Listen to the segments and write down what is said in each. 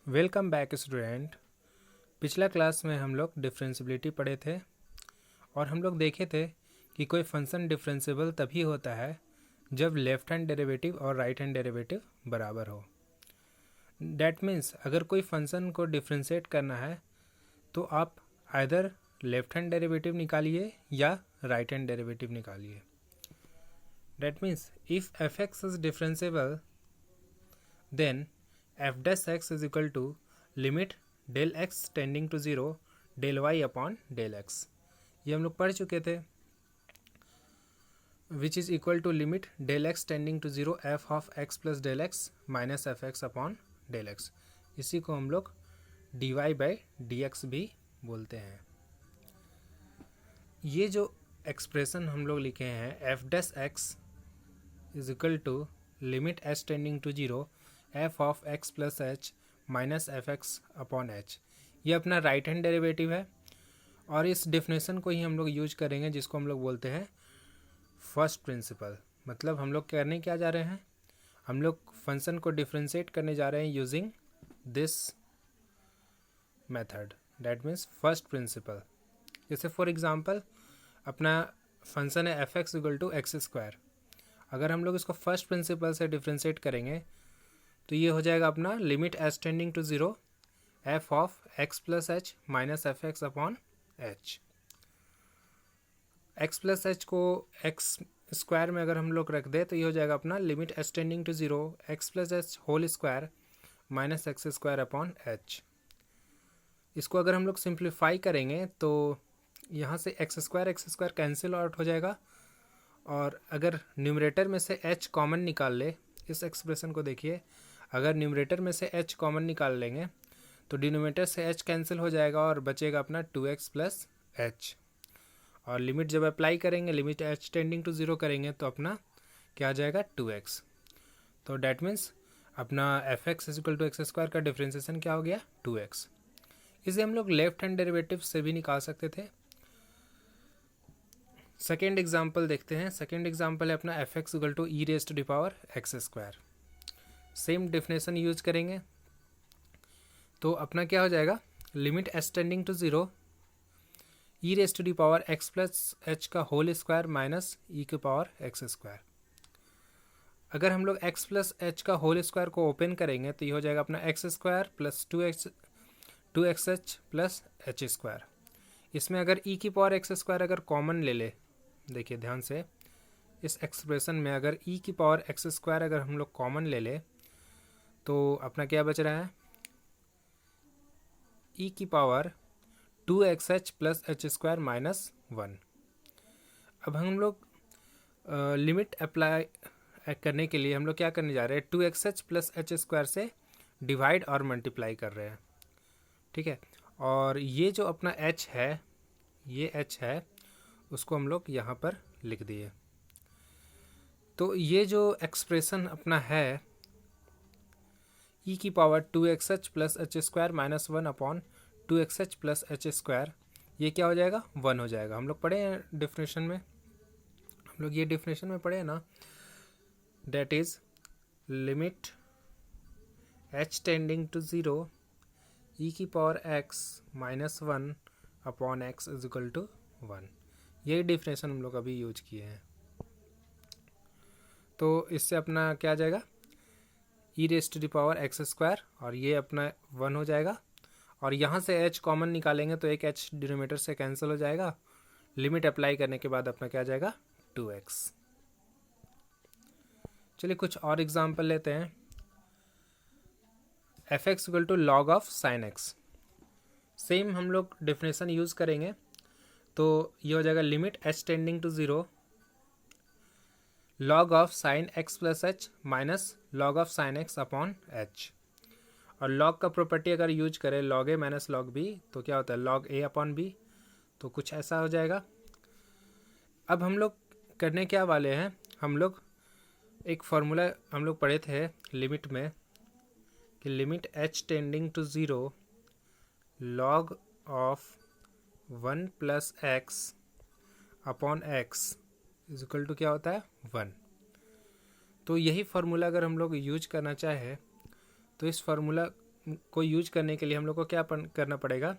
Welcome back student. पिछला class में हम लोग डिफरेंशियबिलिटी पढ़े थे और हम लोग देखे थे कि कोई फंक्शन डिफरेंशिएबल तभी होता है जब लेफ़्ट हैंड डेरिवेटिव और राइट हैंड डेरिवेटिव बराबर हो। डैट मीन्स अगर कोई फंक्शन को डिफरेंशिएट करना है तो आप आइदर लेफ़्ट हैंड डेरिवेटिव निकालिए या राइट हैंड डेरिवेटिव निकालिए। That means if f x is differentiable then f dash x is equal to limit del x tending to zero del y upon del x. ये हम लोग पढ़ चुके थे। Which is equal to limit del x tending to zero f of x plus del x minus f x upon del x. इसी को हम लोग d y by d x भी बोलते हैं। ये जो एक्सप्रेशन हम लोग लिखे हैं f dash x is equal to limit h tending to zero f of x plus h minus f x upon h, ये अपना राइट हैंड डेरिवेटिव है और इस डेफिनेशन को ही हम लोग यूज करेंगे जिसको हम लोग बोलते हैं फर्स्ट प्रिंसिपल। मतलब हम लोग करने क्या जा रहे हैं, हम लोग फंक्शन को डिफ्रेंशिएट करने जा रहे हैं using this method, that means first principle. जैसे फॉर एग्जांपल अपना फंक्शन है f x equal to x square. अगर हम लोग इसको फर्स्ट प्रिंसिपल से डिफ्रेंशिएट करेंगे तो ये हो जाएगा अपना limit h tending to zero f of x plus h minus f x upon h. X plus h को एक्स स्क्वायर में अगर हम लोग रख दें तो ये हो जाएगा अपना limit h tending to zero x plus h whole square minus x square upon h. इसको अगर हम लोग सिंप्लीफाई करेंगे तो यहाँ से एक्स स्क्वायर कैंसिल आउट हो जाएगा और अगर न्यूमरेटर में से एच कॉमन निकाल ले, इस एक्सप्रेशन को देखिए, अगर न्यूमरेटर में से h कॉमन निकाल लेंगे तो डिनोमिनेटर से h कैंसिल हो जाएगा और बचेगा अपना 2x प्लस एच। और लिमिट जब अप्लाई करेंगे, limit h tending to zero करेंगे तो अपना क्या आ जाएगा 2x। तो डैट मीन्स अपना f x is equal to x square का डिफ्रेंसिएशन क्या हो गया 2x। इसे हम लोग लेफ्ट हैंड डेरिवेटिव से भी निकाल सकते थे। सेकेंड एग्जाम्पल देखते हैं। सेकेंड एग्जाम्पल है अपना f x equal to e raise to the power x square. Same definition use करेंगे तो अपना क्या हो जाएगा limit h tending to zero e raise to the power x plus h का होल स्क्वायर माइनस ई के power x square. अगर हम लोग एक्स प्लस एच का होल स्क्वायर को ओपन करेंगे तो ये हो जाएगा अपना x square plus two x h plus H square. इसमें अगर ई की पावर एक्स स्क्वायर अगर कॉमन ले ले, देखिए ध्यान से, इस एक्सप्रेशन में अगर ई की पावर एक्स स्क्वायर अगर हम लोग कॉमन ले ले तो अपना क्या बच रहा है ई की power 2xh plus H square minus 1। अब हम लोग लिमिट अप्लाई करने के लिए हम लोग क्या करने जा रहे हैं 2xh प्लस एच स्क्वायर से डिवाइड और मल्टीप्लाई कर रहे हैं, ठीक है। और ये जो अपना h है, ये h है, उसको हम लोग यहाँ पर लिख दिए। तो ये जो एक्सप्रेशन अपना है ई की power 2xh plus H square minus 1 upon 2xh plus H square, ये क्या हो जाएगा 1 हो जाएगा। हम लोग पढ़े हैं डिफिनेशन में, हम लोग ये डिफिनेशन में पढ़े हैं ना, that is limit h tending to zero e की power x minus 1 upon x is equal to 1। यही डिफिनेशन हम लोग अभी यूज किए हैं। तो इससे अपना क्या आ जाएगा e raise to the power x square और ये अपना 1 हो जाएगा और यहाँ से h कॉमन निकालेंगे तो एक h डिनोमिनेटर से कैंसिल हो जाएगा। लिमिट अप्लाई करने के बाद अपना क्या आ जाएगा 2x। चलिए कुछ और एग्जांपल लेते हैं। F x equal to log of sine x. Same हम लोग डेफिनेशन यूज करेंगे तो ये हो जाएगा limit h tending to zero log of sine x plus h minus log of sine x upon h. और लॉग का प्रॉपर्टी अगर यूज करें log a minus log b तो क्या होता है लॉग ए अपॉन बी, तो कुछ ऐसा हो जाएगा। अब हम लोग करने क्या वाले हैं, हम लोग एक फार्मूला हम लोग पढ़े थे लिमिट में कि limit h tending to zero log of 1 plus x upon x is equal to क्या होता है 1। तो यही फार्मूला अगर हम लोग यूज करना चाहे तो इस फार्मूला को यूज करने के लिए हम लोग को क्या करना पड़ेगा,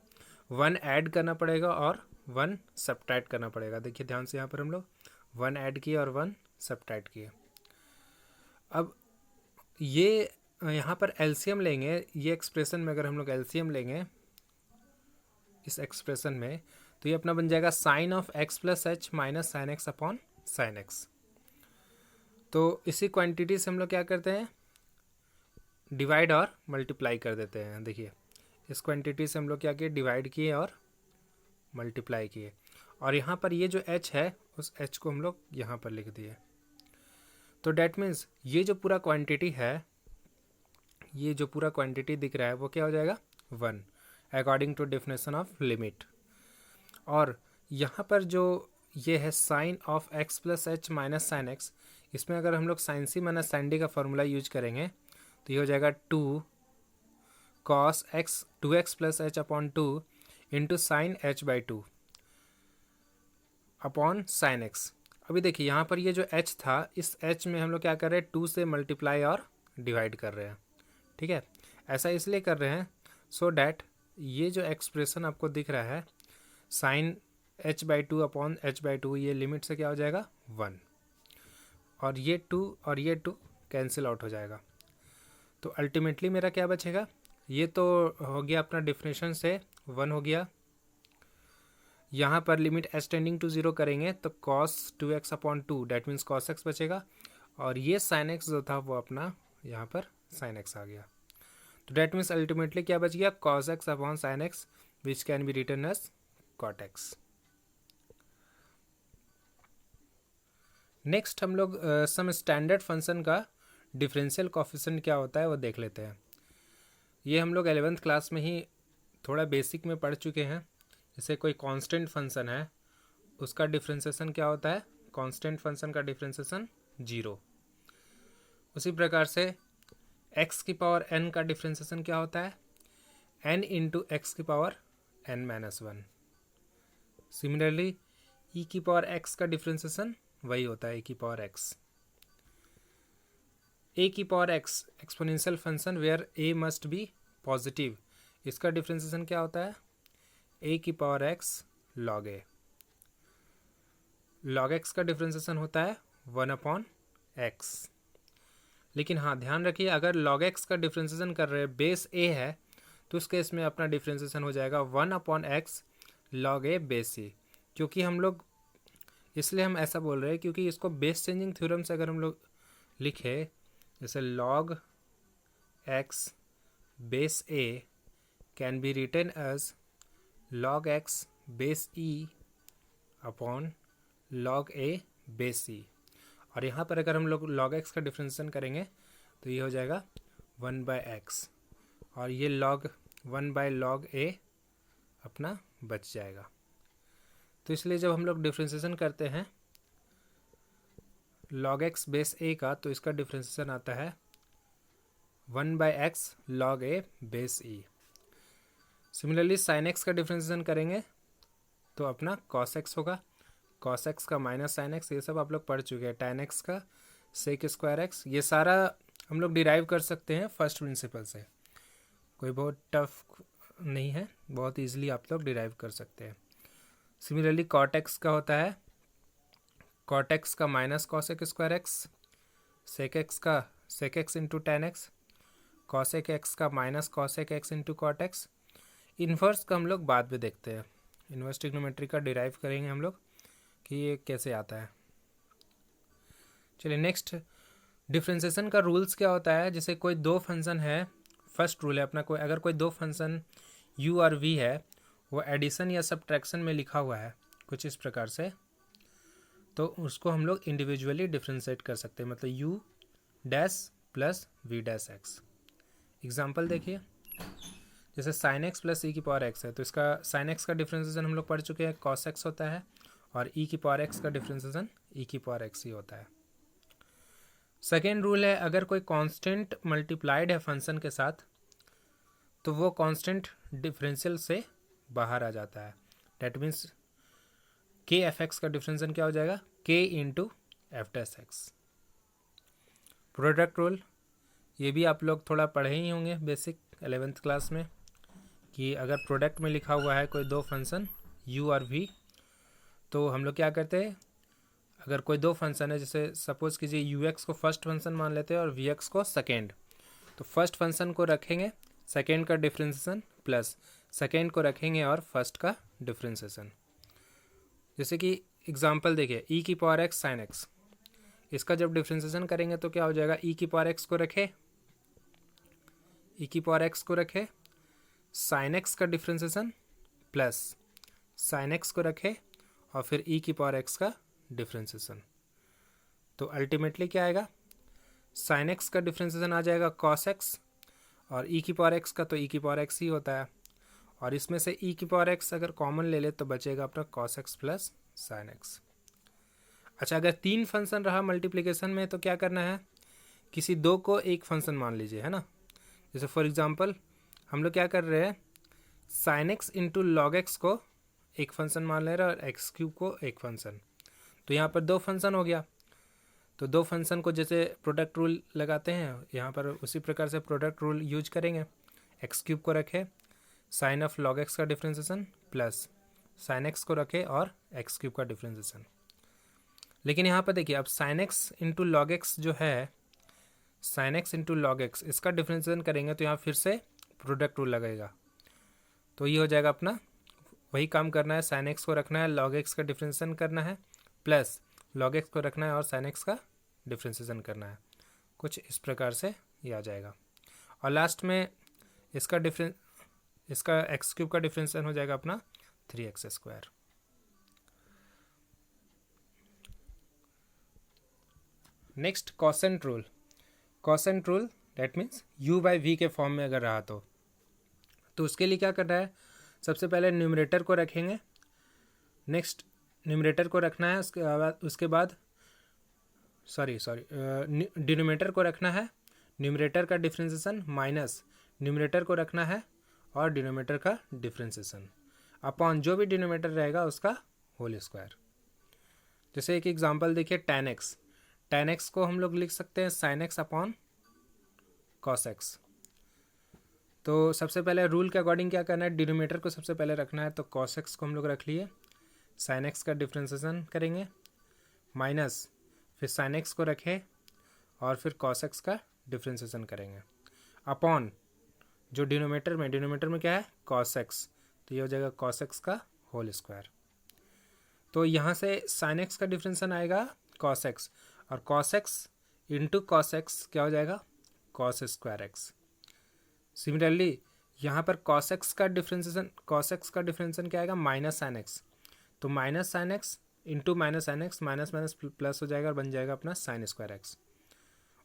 1 ऐड करना पड़ेगा और 1 सब्ट्रैक्ट करना पड़ेगा। देखिए ध्यान से, यहाँ पर हम लोग 1 ऐड किए और 1 सब्ट्रैक्ट किए। अब ये यहाँ पर एलसीएम लेंगे, ये एक्सप्रेशन में अगर हम लोग एलसीएम लेंगे इस एक्सप्रेशन में, तो ये अपना बन जाएगा sine of x plus h minus sine x upon sine x. तो इसी क्वांटिटी से हम लोग क्या करते हैं, डिवाइड और मल्टीप्लाई कर देते हैं। देखिए इस क्वांटिटी से हम लोग क्या किए, डिवाइड किए और मल्टीप्लाई किए, और यहाँ पर ये जो h है उस h को हम लोग यहाँ पर लिख दिए। तो डैट मीन्स ये जो पूरा क्वांटिटी है, ये जो पूरा क्वांटिटी दिख रहा है वो क्या हो जाएगा, 1 according to definition of limit. और यहाँ पर जो ये है sine of x plus h minus sine x, इसमें अगर हम लोग sine c minus sine d का फॉर्मूला यूज करेंगे तो ये हो जाएगा 2 cos x 2x plus h upon 2 into sine h by 2 upon sine x. अभी देखिए यहाँ पर ये जो h था, इस h में हम लोग क्या कर रहे हैं, 2 से मल्टीप्लाई और डिवाइड कर रहे हैं। ठीक है, ऐसा इसलिए कर रहे हैं सो डैट ये जो एक्सप्रेशन आपको दिख रहा है sine h by 2 upon h by 2, ये लिमिट से क्या हो जाएगा 1, और ये 2 और ये 2 कैंसिल आउट हो जाएगा। तो अल्टीमेटली मेरा क्या बचेगा, ये तो हो गया अपना डिफिनेशन से 1 हो गया। यहाँ पर लिमिट एच टेंडिंग टू 0 करेंगे तो cos 2x upon 2 that means cos x बचेगा, और ये sin x जो था वो अपना यहाँ पर sin x आ गया। तो डैट मीन्स अल्टीमेटली क्या बच गया, cos x upon sin x which can be written as cot x। Next हम लोग सम स्टैंडर्ड फंक्शन का डिफरेंशियल कोफिशिएंट क्या होता है वो देख लेते हैं। ये हम लोग 11th क्लास में ही थोड़ा बेसिक में पढ़ चुके हैं। जैसे कोई कांस्टेंट फंक्शन है, उसका डिफरेंशिएशन क्या होता है, कांस्टेंट फंक्शन का डिफरेंशिएशन 0। उसी प्रकार से x की पावर n का डिफरेंशिएशन क्या होता है, n इंटू एक्स की power n minus 1। Similarly e की पावर x का डिफरेंशिएशन वही होता है, e की पावर x। a की power x exponential function where a must be positive, इसका डिफरेंशिएशन क्या होता है, a की power x log a। log x का डिफरेंशिएशन होता है 1 अपॉन x। लेकिन हाँ ध्यान रखिए, अगर log x का डिफरेंशिएशन कर रहे हैं बेस a है तो उस केस में अपना डिफरेंशिएशन हो जाएगा 1 upon x log a base c। क्योंकि हम लोग इसलिए हम ऐसा बोल रहे हैं क्योंकि इसको बेस चेंजिंग थ्योरम से अगर हम लोग लिखे, जैसे log x base a can be written as log x base e upon log a base c। और यहाँ पर अगर हम लोग log x का डिफरेंशिएशन करेंगे तो ये हो जाएगा 1 बाय एक्स, और ये log 1 बाय log a अपना बच जाएगा। तो इसलिए जब हम लोग डिफरेंशिएशन करते हैं log x बेस a का, तो इसका डिफरेंशिएशन आता है 1 by x log a base e। Similarly sin x का डिफरेंशिएशन करेंगे तो अपना cos x होगा, cos x का माइनस sin x, ये सब आप लोग पढ़ चुके हैं। tan x का sec स्क्वायर x, ये सारा हम लोग डिराइव कर सकते हैं फर्स्ट प्रिंसिपल से, कोई बहुत टफ नहीं है, बहुत इजीली आप लोग डिराइव कर सकते हैं। सिमिलरली cot x का होता है cot x का minus cosec square x, sec x का sec x into tan x, cosec x का minus cosec x into cot x। Inverse का हम लोग बाद में देखते हैं, इन्वर्स ट्रिग्नोमेट्री का डिराइव करेंगे हम लोग कि ये कैसे आता है। चलिए नेक्स्ट, डिफरेंशिएशन का रूल्स क्या होता है। जैसे कोई दो फंक्शन है, फर्स्ट रूल है अपना, कोई अगर कोई दो फंक्शन u और v है, वो एडिशन या सब्ट्रैक्शन में लिखा हुआ है कुछ इस प्रकार से, तो उसको हम लोग इंडिविजुअली डिफरेंशिएट कर सकते हैं, मतलब u dash plus v dash x। Example देखिए, जैसे sin x प्लस e की पावर x है, तो इसका sin x का डिफरेंशिएशन हम लोग पढ़ चुके हैं, cos x होता है, और e की पावर x का डिफरेंशिएशन e की पावर x ही होता है। सेकेंड रूल है, अगर कोई कांस्टेंट मल्टीप्लाइड है फंक्शन के साथ तो वो कांस्टेंट डिफरेंशियल से बाहर आ जाता है। डैट मीन्स के एफ एक्स का डिफरेंशिएशन क्या हो जाएगा, के into F dash x. Product rule, ये भी आप लोग थोड़ा पढ़े ही होंगे बेसिक 11th क्लास में, कि अगर प्रोडक्ट में लिखा हुआ है कोई दो फंक्शन u और v, तो हम लोग क्या करते हैं, अगर कोई दो फंक्शन है, जैसे सपोज कीजिए ux को फर्स्ट फंक्शन मान लेते हैं और vx को सेकेंड, तो फर्स्ट फंक्शन को रखेंगे सेकेंड का डिफ्रेंसिएशन प्लस सेकेंड को रखेंगे और फर्स्ट का डिफ्रेंसिएशन। जैसे कि एग्जांपल देखिए e की पावर x sin x, इसका जब डिफ्रेंसिएशन करेंगे तो क्या हो जाएगा, e की पावर x को रखे sin x का डिफ्रेंसिएशन प्लस sin x को रखे और फिर e की पावर x का डिफ्रेंसिएशन। तो अल्टीमेटली क्या आएगा, sin x का डिफ्रेंसिएशन आ जाएगा cos x, और e की पावर x का तो e की पावर x ही होता है, और इसमें से e की पावर x अगर कॉमन ले ले तो बचेगा अपना cos x plus sin x। अच्छा, अगर तीन फंक्शन रहा मल्टीप्लिकेशन में तो क्या करना है, किसी दो को एक फंक्शन मान लीजिए, है ना। जैसे फॉर एग्जांपल हम लोग क्या कर रहे हैं, sin x into log x को एक फंक्शन मान ले रहे हैं और एक्स क्यूब को एक फंक्शन, तो यहाँ पर दो फंक्शन हो गया। तो दो फंक्शन को जैसे प्रोडक्ट रूल लगाते हैं यहाँ पर, उसी प्रकार से प्रोडक्ट रूल यूज करेंगे। एक्स क्यूब को रखे साइन ऑफ लॉग एक्स का डिफ्रेंसिएशन प्लस साइन एक्स को रखे और एक्स क्यूब का डिफ्रेंसिएशन। लेकिन यहाँ पर देखिए, अब sine x into log x जो है, sine x into log x, इसका डिफ्रेंसिएशन करेंगे तो यहाँ फिर से प्रोडक्ट रूल लगेगा, तो ये हो जाएगा अपना वही काम करना है, साइन एक्स को रखना है, लॉग एक्स का डिफ्रेंसिएशन करना है, प्लस लॉग एक्स को रखना है और साइन एक्स का डिफ्रेंसिएशन करना है। कुछ इस प्रकार से ये आ जाएगा, और लास्ट में इसका एक्स क्यूब का डिफ्रेंसिएशन हो जाएगा अपना 3x²। Next quotient rule. Quotient rule that means u by v के फॉर्म में अगर रहा तो उसके लिए क्या करना है, सबसे पहले न्यूमरेटर को रखेंगे, नेक्स्ट न्यूमरेटर को रखना है, उसके बाद डिनोमिनेटर को रखना है, न्यूमरेटर का डिफ्रेंसिएशन माइनस न्यूमरेटर को रखना है और डिनोमिनेटर का डिफ्रेंसिएशन अपॉन जो भी डिनोमिनेटर रहेगा उसका होल स्क्वायर। जैसे एक एग्जांपल देखिए, tan x को हम लोग लिख सकते हैं sin x upon cos x। तो सबसे पहले रूल के अकॉर्डिंग क्या करना है, डिनोमिनेटर को सबसे पहले रखना है, तो cos x को हम लोग रख लिए, sin x का डिफ्रेंसिएशन करेंगे माइनस फिर sin x को रखें और फिर cos x का डिफ्रेंसिएशन करेंगे अपॉन जो डिनोमिनेटर में क्या है cos x, तो ये हो जाएगा cos x का होल स्क्वायर। तो यहाँ से sin x का डिफ्रेंसिएशन आएगा cos x, और cos x into cos x क्या हो जाएगा cos स्क्वायर x। सिमिलरली यहाँ पर cos x का डिफ्रेंसिएशन क्या आएगा माइनस sin x, तो minus sin x into minus sin x, minus minus plus हो जाएगा और बन जाएगा अपना sin स्क्वायर x।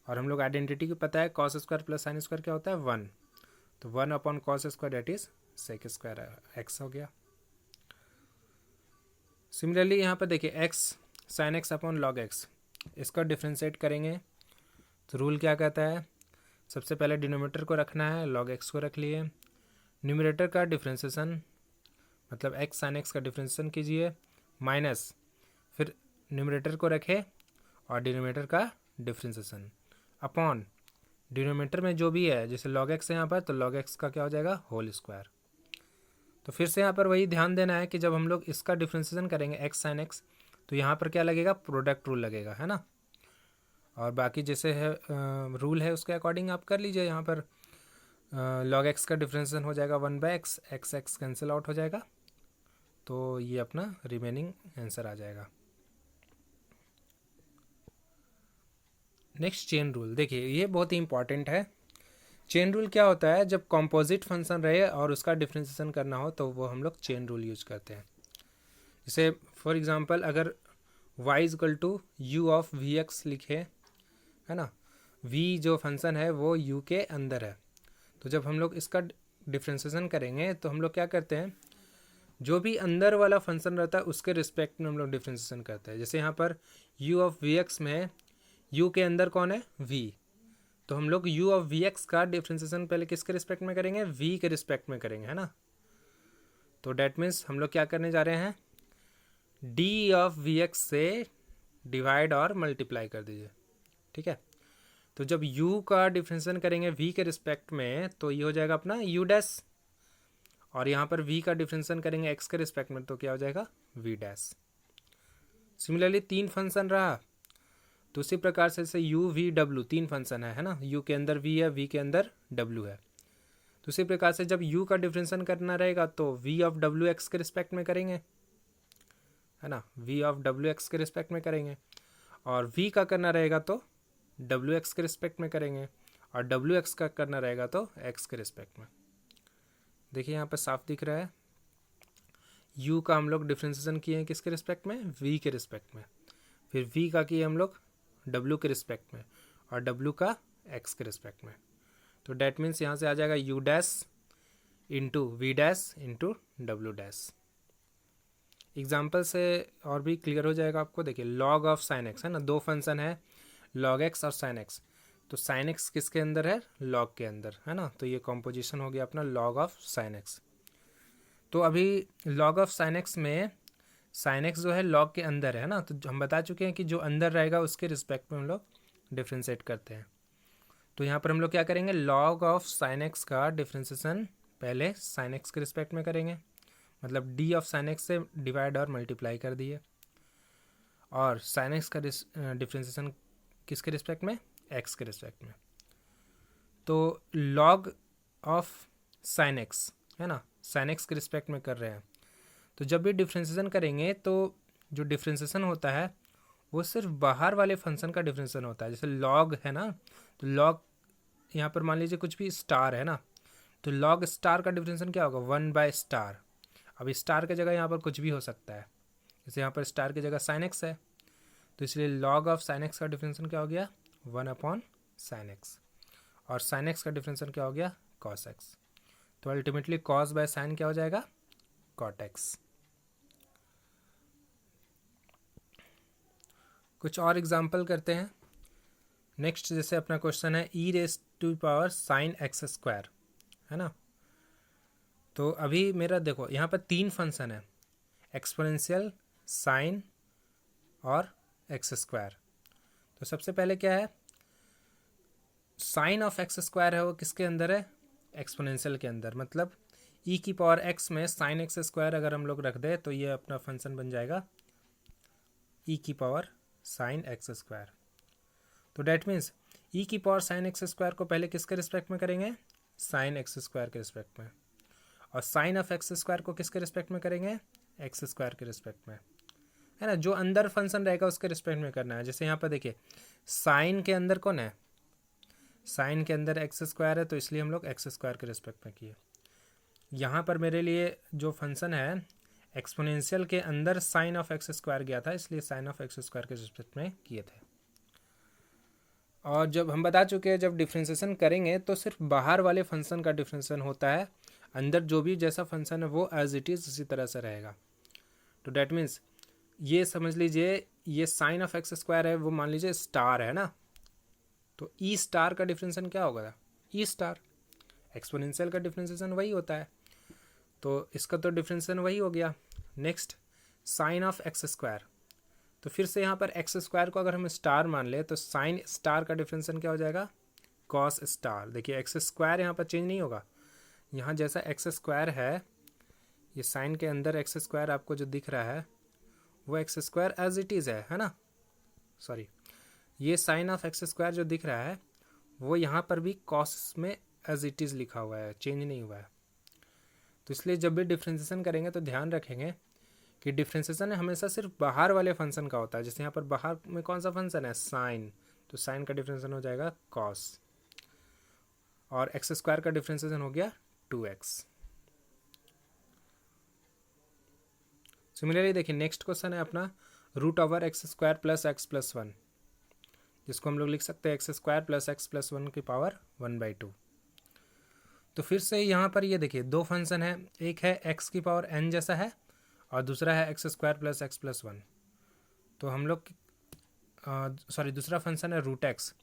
और हम लोग आइडेंटिटी को पता है cos square plus sin square क्या होता है 1, तो 1 upon cos square that is sec square x हो गया। सिमिलरली यहाँ पर देखिए x sin x upon log x, इसका डिफ्रेंशिएट करेंगे तो रूल क्या कहता है, सबसे पहले डिनोमिनेटर को रखना है, log x को रख लिए, न्यूमरेटर का डिफ्रेंशिएशन मतलब x sin x का डिफ्रेंशिएशन कीजिए माइनस फिर न्यूमरेटर को रखें और डिनोमिनेटर का डिफ्रेंशिएशन अपॉन डिनोमिनेटर में जो भी है, जैसे log x है यहाँ पर, तो log x का क्या हो जाएगा होल स्क्वायर। तो फिर से यहाँ पर वही ध्यान देना है कि जब हम लोग इसका डिफ्रेंशिएशन करेंगे x sin x, तो यहाँ पर क्या लगेगा प्रोडक्ट रूल लगेगा, है ना। और बाकी जैसे है रूल है उसके अकॉर्डिंग आप कर लीजिए। यहाँ पर log x का डिफ्रेंशिएशन हो जाएगा 1/x, x कैंसिल आउट हो जाएगा, तो ये अपना रिमेनिंग आंसर आ जाएगा। नेक्स्ट चेन रूल, देखिए ये बहुत ही इंपॉर्टेंट है। चेन रूल क्या होता है, जब कॉम्पोजिट फंक्शन रहे और उसका डिफ्रेंशिएशन करना हो तो वो हम लोग चेन रूल यूज करते हैं। जैसे फॉर एग्जांपल अगर y equal to u of v x लिखे, है ना, v जो फंक्शन है वो u के अंदर है, तो जब हम लोग इसका डिफ्रेंशिएशन करेंगे तो हम लोग क्या करते हैं, जो भी अंदर वाला फंक्शन रहता है उसके रिस्पेक्ट में हम लोग डिफ्रेंशिएशन करते हैं। जैसे यहाँ पर u ऑफ वी एक्स में u के अंदर कौन है v, तो हम लोग u ऑफ वी एक्स का डिफ्रेंशिएशन पहले किसके रिस्पेक्ट में करेंगे, v के रिस्पेक्ट में करेंगे, है ना। तो डैट मीन्स हम लोग क्या करने जा रहे हैं, d ऑफ वी एक्स से डिवाइड और मल्टीप्लाई कर दीजिए, ठीक है। तो जब u का डिफ्रेंशिएशन करेंगे v के रिस्पेक्ट में तो ये हो जाएगा अपना u डैश, और यहाँ पर v का डिफ्रेंशिएशन करेंगे x के रिस्पेक्ट में तो क्या हो जाएगा v डैश। सिमिलरली 3 फंक्शन रहा, तो उसी प्रकार से जैसे u v w 3 फंक्शन है ना, u के अंदर v है, v के अंदर w है। तो उसी प्रकार से जब u का डिफ्रेंशिएशन करना रहेगा तो v ऑफ w x के रिस्पेक्ट में करेंगे, है ना, v ऑफ w x के रिस्पेक्ट में करेंगे, और v का करना रहेगा तो w x के रिस्पेक्ट में करेंगे, और w x का करना रहेगा तो x के रिस्पेक्ट में। देखिए यहाँ पर साफ दिख रहा है, u का हम लोग डिफ्रेंशिएशन किए हैं किसके रिस्पेक्ट में, v के रिस्पेक्ट में, फिर v का किए हम लोग w के रिस्पेक्ट में, और w का x के रिस्पेक्ट में। तो डैट मीन्स यहाँ से आ जाएगा u dash into v dash into डब्ल्यू डैश। एग्जाम्पल से और भी क्लियर हो जाएगा आपको। देखिए log ऑफ साइन एक्स है ना, 2 फंक्शन है log x और साइन एक्स, तो साइन एक्स किसके अंदर है, log के अंदर, है ना, तो ये कॉम्पोजिशन हो गया अपना log ऑफ साइन एक्स। तो अभी log ऑफ साइन एक्स में साइन एक्स जो है log के अंदर है ना, तो हम बता चुके हैं कि जो अंदर रहेगा उसके रिस्पेक्ट में हम लोग डिफ्रेंशिएट करते हैं। तो यहाँ पर हम लोग क्या करेंगे, log ऑफ साइन एक्स का डिफ्रेंशिएशन पहले साइन एक्स के रिस्पेक्ट में करेंगे, मतलब d ऑफ साइन एक्स से डिवाइड और मल्टीप्लाई कर दिए, और साइन एक्स का डिफ्रेंशिएशन किसके रिस्पेक्ट में, x के रिस्पेक्ट में। तो log ऑफ साइन एक्स है ना, साइन एक्स के रिस्पेक्ट में कर रहे हैं, तो जब भी डिफ्रेंशिएशन करेंगे तो जो डिफ्रेंशिएशन होता है वो सिर्फ बाहर वाले फंक्शन का डिफ्रेंशिएशन होता है। जैसे log है ना, तो log यहाँ पर मान लीजिए कुछ भी स्टार है ना, तो log स्टार का डिफ्रेंशिएशन क्या होगा, 1 बाय स्टार। अभी स्टार की जगह यहाँ पर कुछ भी हो सकता है, जैसे यहाँ पर स्टार की जगह साइन एक्स है, तो इसलिए log ऑफ साइन एक्स का डिफ्रेंशिएशन क्या हो गया, 1 अपॉन साइन एक्स, और साइन एक्स का डिफ्रेंशिएशन क्या हो गया, कॉस एक्स। तो अल्टीमेटली कॉस बाय साइन क्या हो जाएगा, कॉट एक्स। कुछ और एग्जाम्पल करते हैं। नेक्स्ट जैसे अपना क्वेश्चन है e raise to power sine x square, है ना। तो अभी मेरा देखो यहाँ पर 3 फंक्शन है, एक्सपोनेंशियल, साइन और एक्स स्क्वायर। तो सबसे पहले क्या है, साइन ऑफ एक्स स्क्वायर है वो किसके अंदर है, एक्सपोनेंशियल के अंदर, मतलब e की पावर x में साइन एक्स स्क्वायर अगर हम लोग रख दें तो ये अपना फंक्शन बन जाएगा e की पावर साइन एक्स स्क्वायर। तो डैट मीन्स e की पावर साइन एक्स स्क्वायर को पहले किसके रिस्पेक्ट में करेंगे, साइन एक्स स्क्वायर के रिस्पेक्ट में, और साइन ऑफ एक्स स्क्वायर को किसके रिस्पेक्ट में करेंगे, एक्स स्क्वायर के रिस्पेक्ट में, है ना। जो अंदर फंक्शन रहेगा उसके रिस्पेक्ट में करना है। जैसे यहाँ पर देखिए साइन के अंदर कौन है, साइन के अंदर एक्स स्क्वायर है, तो इसलिए हम लोग एक्स स्क्वायर के रिस्पेक्ट में किए। यहाँ पर मेरे लिए जो फंक्शन है एक्सपोनेंशियल के अंदर साइन ऑफ एक्स स्क्वायर गया था, इसलिए साइन ऑफ एक्स स्क्वायर के रिस्पेक्ट में किए थे। और जब हम बता चुके हैं जब डिफ्रेंशिएशन करेंगे तो सिर्फ बाहर वाले फंक्शन का डिफ्रेंशिएशन होता है, अंदर जो भी जैसा फंक्शन है वो एज इट इज़ इसी तरह से रहेगा। तो डैट मीन्स ये समझ लीजिए ये साइन ऑफ एक्स स्क्वायर है वो मान लीजिए स्टार है ना, तो ई स्टार का डिफ्रेंशिएशन क्या होगा, ई स्टार। एक्सपोनेंशियल का डिफ्रेंशिएशन वही होता है, तो इसका तो डिफ्रेंशिएशन वही हो गया। Next sine of x square, तो फिर से यहाँ पर एक्स स्क्वायर को अगर हम स्टार मान ले तो साइन स्टार का डिफ्रेंशिएशन क्या हो जाएगा, कॉस स्टार। देखिए एक्स स्क्वायर यहाँ पर चेंज नहीं होगा, यहाँ जैसा एक्स स्क्वायर है ये साइन के अंदर एक्स स्क्वायर आपको जो दिख रहा है वो x square as it is है ना, सॉरी ये साइन ऑफ एक्स स्क्वायर जो दिख रहा है वो यहाँ पर भी कॉस में एज इट इज़ लिखा हुआ है, चेंज नहीं हुआ है। तो इसलिए जब भी डिफ्रेंशिएशन करेंगे तो ध्यान रखेंगे कि डिफ्रेंशिएशन हमेशा सिर्फ बाहर वाले फंक्शन का होता है। जैसे यहाँ पर बाहर में कौन सा फंक्शन है, साइन, तो साइन का डिफ्रेंशिएशन हो जाएगा कॉस, और एक्स स्क्वायर का डिफ्रेंशिएशन हो गया 2x। सिमिलरली देखिए नेक्स्ट क्वेश्चन है अपना root over x square plus x plus 1, जिसको हम लोग लिख सकते हैं x square plus x plus 1 की पावर 1/2। तो फिर से यहाँ पर ये देखिए 2 फंक्शन है, एक है x की पावर n जैसा है और दूसरा है x square plus x plus 1। तो हम लोग दूसरा फंक्शन है रूट एक्स,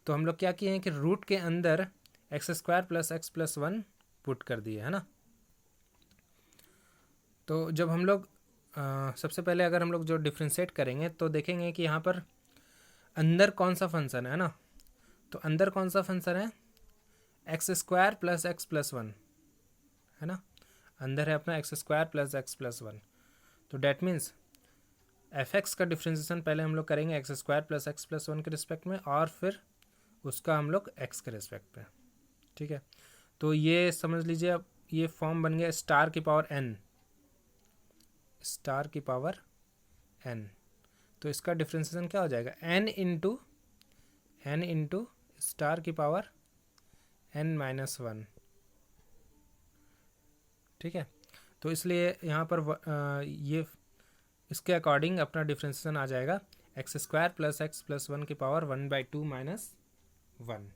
तो हम लोग क्या किए हैं कि रूट के अंदर x square plus x plus 1 put कर दिए, है ना। तो जब हम लोग सबसे पहले अगर हम लोग जो डिफ्रेंशिएट करेंगे तो देखेंगे कि यहाँ पर अंदर कौन सा फंक्शन है ना, तो अंदर कौन सा फंक्शन है, x square plus x plus one है ना, अंदर है अपना x square plus x plus one. तो डैट मीन्स एफ एक्स का डिफ्रेंसिएशन पहले हम लोग करेंगे x square plus x plus one के रिस्पेक्ट में, और फिर उसका हम लोग एक्स के रिस्पेक्ट में। ठीक है, तो ये समझ लीजिए अब ये फॉर्म बन गया स्टार की पावर एन, स्टार की पावर एन। तो इसका डिफ्रेंसिएशन क्या हो जाएगा, एन इंटू स्टार की पावर एन माइनस वन। ठीक है, तो इसलिए यहाँ पर ये इसके अकॉर्डिंग अपना डिफ्रेंसिएशन आ जाएगा x square plus x plus one की पावर 1/2 माइनस वन,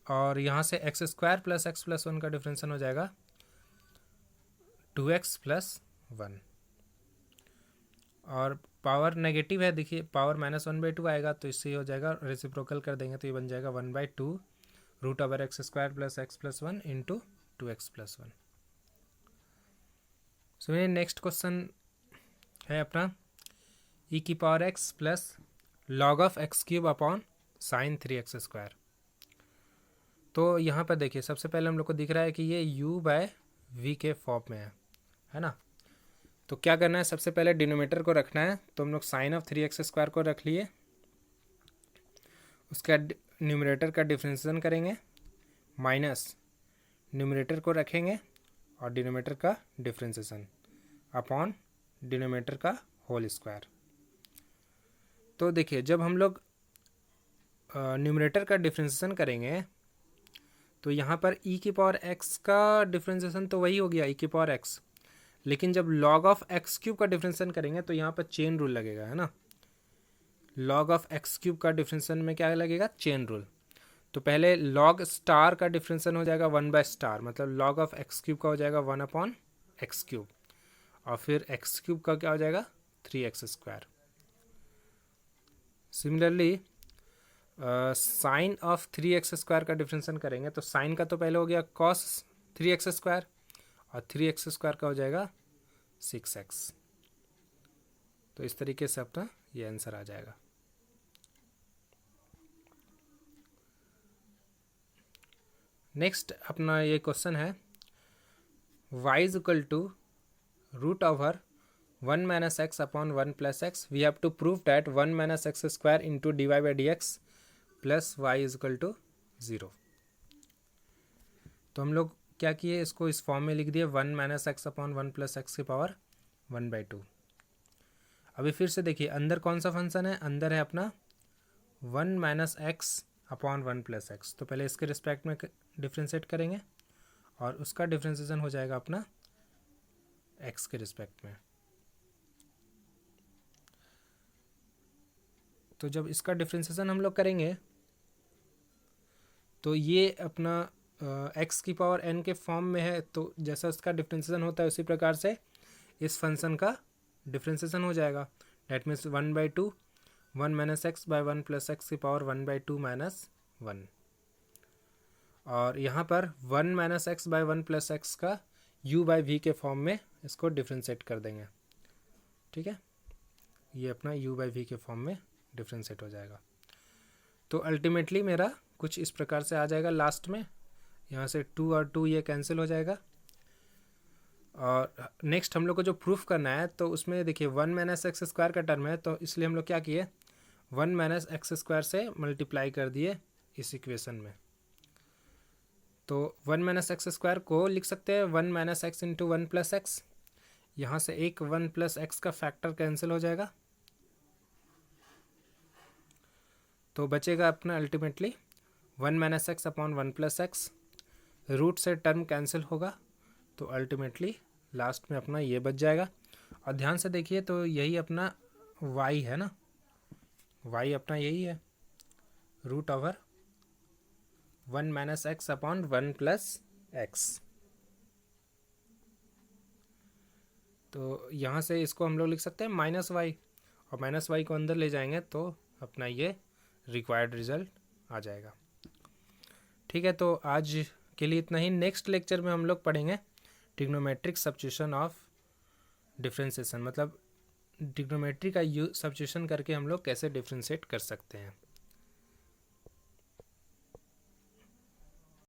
और यहाँ से x square plus x plus one का डिफ्रेंसिएशन हो जाएगा 2x प्लस वन, और पावर नेगेटिव है, देखिए पावर -1/2 आएगा, तो इससे हो जाएगा रेसिप्रोकल कर देंगे तो ये बन जाएगा 1/2 root over x square plus x plus one into 2x plus one. So ये नेक्स्ट क्वेश्चन है अपना ई की power x plus log of x cube upon sine 3x square. तो यहाँ पर देखिए सबसे पहले हम लोग को दिख रहा है कि ये u/v के फॉर्म में है ना। तो क्या करना है, सबसे पहले डिनोमिनेटर को रखना है, तो हम लोग साइन ऑफ 3x स्क्वायर को रख लिए, उसका न्यूमरेटर का डिफ्रेंशिएशन करेंगे, माइनस न्यूमरेटर को रखेंगे और डिनोमिनेटर का डिफ्रेंशिएशन अपॉन डिनोमिनेटर का होल स्क्वायर। तो देखिए जब हम लोग न्यूमरेटर का डिफ्रेंशिएशन करेंगे तो यहाँ पर e की पावर x का डिफ्रेंशिएशन तो वही हो गया e की पावर x, लेकिन जब log ऑफ एक्स क्यूब का डिफ्रेंशिएशन करेंगे तो यहाँ पर चेन रूल लगेगा है ना। log ऑफ एक्स क्यूब का डिफ्रेंशिएशन में क्या लगेगा, चेन रूल। तो पहले log स्टार का डिफ्रेंशिएशन हो जाएगा 1/* मतलब log ऑफ एक्स क्यूब का हो जाएगा 1/x क्यूब, और फिर एक्स क्यूब का क्या हो जाएगा 3x square. Similarly sign of 3x square का डिफ्रेंशिएशन करेंगे तो साइन का तो पहले हो गया cos 3x स्क्वायर, और 3x स्क्वायर का हो जाएगा 6x। तो इस तरीके से अपना ये आंसर आ जाएगा। नेक्स्ट अपना ये क्वेश्चन है y is equal to root over 1 - x upon 1 + x, we have to prove that 1 - x square into dy/dx plus y is equal to 0। तो हम लोग क्या किए, इसको इस फॉर्म में लिख दिए 1 - x अपॉन 1 + x की पावर 1/2। अभी फिर से देखिए अंदर कौन सा फंक्शन है, अंदर है अपना 1 - x अपॉन 1 + x। तो पहले इसके रिस्पेक्ट में डिफ्रेंशिएट करेंगे और उसका डिफ्रेंशिएशन हो जाएगा अपना x के रिस्पेक्ट में। तो जब इसका डिफ्रेंशिएशन हम लोग करेंगे तो ये अपना x की पावर n के फॉर्म में है, तो जैसा उसका डिफ्रेंशिएशन होता है उसी प्रकार से इस फंक्शन का डिफ्रेंशिएशन हो जाएगा। That means 1/2 1 - x by 1 + x की पावर 1/2 माइनस 1, और यहाँ पर 1 - x बाय 1 + x का u/v के फॉर्म में इसको डिफ्रेंशिएट कर देंगे। ठीक है, ये अपना u/v के फॉर्म में डिफ्रेंशिएट हो जाएगा। तो अल्टीमेटली मेरा कुछ इस प्रकार से आ जाएगा लास्ट में, यहाँ से 2 और 2 ये कैंसिल हो जाएगा। और नेक्स्ट हम लोग को जो प्रूफ करना है तो उसमें देखिए 1 - x स्क्वायर का टर्म है, तो इसलिए हम लोग क्या किए 1 - x स्क्वायर से मल्टीप्लाई कर दिए इस इक्वेशन में। तो 1 - x स्क्वायर को लिख सकते हैं 1 - x इंटू 1 + x, यहाँ से एक 1 + x का फैक्टर कैंसिल हो जाएगा, तो बचेगा अपना ultimately 1 - x upon 1 + x, root से टर्म कैंसिल होगा, तो अल्टीमेटली लास्ट में अपना ये बच जाएगा। और ध्यान से देखिए तो यही अपना y है ना, y अपना यही है root over 1 - x upon 1 + x। तो यहाँ से इसको हम लोग लिख सकते हैं -y, और -y को अंदर ले जाएंगे तो अपना ये रिक्वायर्ड रिजल्ट आ जाएगा। ठीक है, तो आज के लिए इतना ही। नेक्स्ट लेक्चर में हम लोग पढ़ेंगे ट्रिग्नोमेट्रिक सब्स्टिट्यूशन ऑफ डिफरेंशिएशन, मतलब ट्रिग्नोमेट्री का यूज सब्स्टिट्यूशन करके हम लोग कैसे डिफ्रेंशिएट कर सकते हैं।